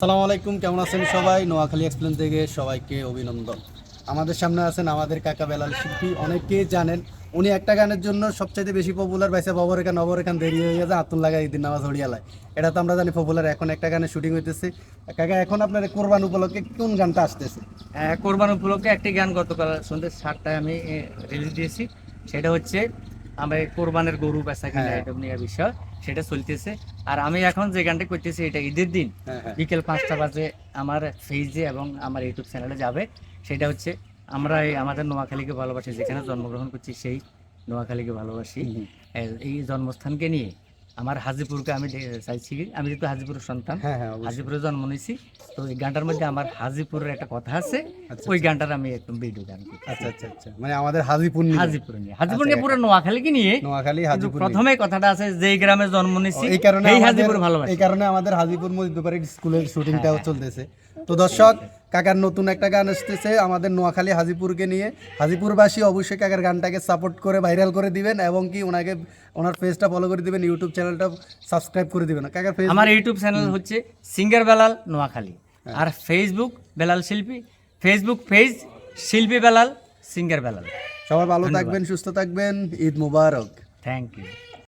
আসসালামু আলাইকুম, কেমন আছেন সবাই? নোয়াখালী এক্সপ্লেন থেকে সবাইকে অভিনন্দন। আমাদের সামনে আছেন আমাদের কাকা বেলাল শিল্পী, অনেকেই জানেন। উনি একটা গানের জন্য সবচাইতে বেশি পপুলার পাইছে নবরেখান দেরি হয়ে গেছে আতুল লাগা ঈদের নামাজ হরিয়ালায়। এটা তো আমরা জানি পপুলার। এখন একটা গানের শুটিং হইতেছে। কাকা, এখন আপনার কোরবান উপলক্ষে কোন গানটা আসতেছে? কোরবান উপলক্ষে একটি গান গতকাল সন্ধ্যে 7টায় আমি রিলিজ দিয়েছি। সেটা হচ্ছে আমরা কোরবানের গরু বেচা কিনা হ্যাঁ এটা নিয়ে বিষয়, সেটা চলতেছে। আর আমি এখন যে গানটা করতেছি এটা ঈদের দিন হ্যাঁ হ্যাঁ। বিকেল 5টা বাজে আমার ফেসে এবং আমার ইউটিউব চ্যানেলে যাবে। সেটা হচ্ছে আমরা আমাদের নোয়াখালীকে ভালোবাসি, যেখানে জন্মগ্রহণ করছি সেই নোয়াখালীকে ভালোবাসি। এই জন্মস্থানকে নিয়ে আমার হাজিপুরকে আমি চাইছি, আমি যেহেতু হাজিপুরের সন্তান, হ্যাঁ হ্যাঁ, অবশ্যই। হাজিপুরে জন্ম নিয়েছি। তো এই গানটার মধ্যে আমার হাজিপুরের একটা কথা আছে, আচ্ছা ওই আচ্ছা গানটার আমি একদম ভিডিও গান করছি। আচ্ছা আচ্ছা আচ্ছা, মানে আমাদের হাজিপুর নিয়ে। হাজিপুর নিয়ে পুরো নোয়াখালীকে নিয়ে। নোয়াখালী কিন্তু হাজিপুর নিয়ে। প্রথমে কথাটা আছে যেই গ্রামে জন্ম নিয়েছি এই কারণে সেই আমাদের হাজিপুর ভালোবাসি। এই কারণে আমাদের হাজিপুর মধ্যপাড়া স্কুলের শুটিংটাও চলতেছে। তো দর্শক, কাকার নতুন একটা গান আসতেছে আমাদের নোয়াখালী হাজিপুরকে নিয়ে। হাজিপুরবাসী অবশ্যই কাকার গানটাকে সাপোর্ট করে ভাইরাল করে দিবেন, এবং কি ওনার পেজটা ফলো করে দিবেন, ইউটিউব চ্যানেলটা সাবস্ক্রাইব করে দিবেন। কাকার পেজ, আমার ইউটিউব চ্যানেল হচ্ছে সিঙ্গার বেলাল নোয়াখালী, আর ফেসবুক বেলাল শিল্পী, ফেসবুক পেজ শিল্পী বেলাল সিঙ্গার বেলাল। সবাই ভালো থাকবেন, সুস্থ থাকবেন। ঈদ মুবারক। Thank you.